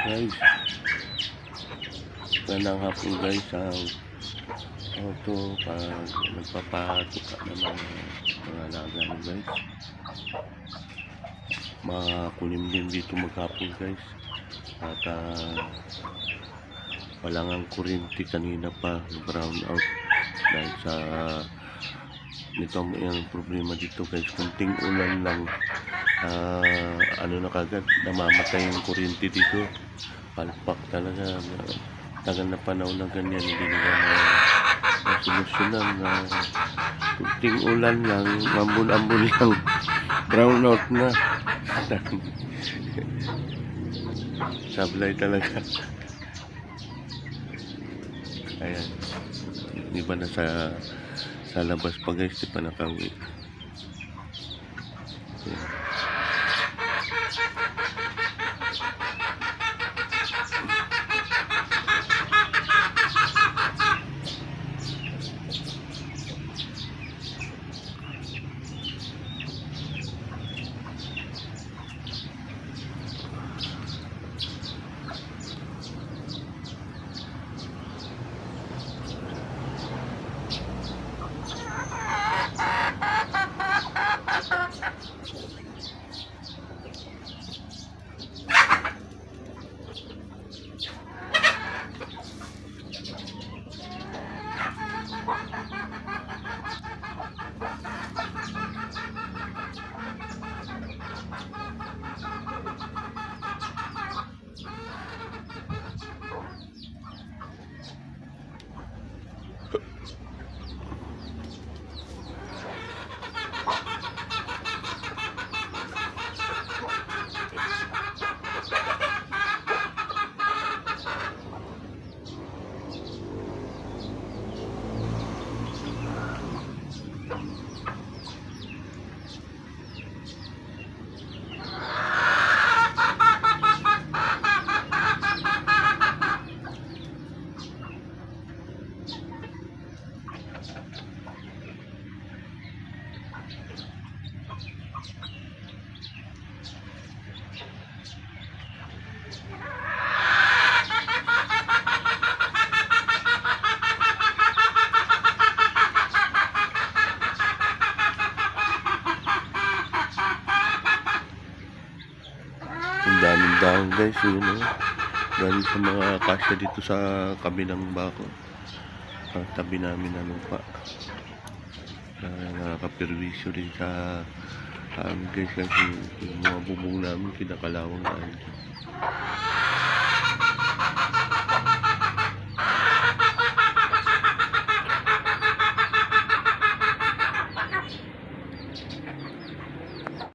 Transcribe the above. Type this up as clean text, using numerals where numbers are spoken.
Guys, ganang hapon guys ang auto pag nagpapatuka naman mga alaga nyo guys. Makulim din dito maghapon guys. At walang ang kuryente kanina pa, brown out dahil sa nito yung problema dito guys. Kunting ulan lang, ano na kagad, namamatay yung kuryente dito. Palpak talaga. Tagal na panahon na ganyan, hindi nila solusyonan na kunting ulan lang, ambon-ambon lang, brown out na. Sablay talaga. Ayan, di ba na sa labas pa guys, di pa nakauwi. Ayan. Ang daming dahon guys, yun dahil sa mga kasya dito sa kabilang bako, tabi namin na lupa, nakakapirwisyo din sa guys, kasi yung mga bubong namin kinakalawang dahil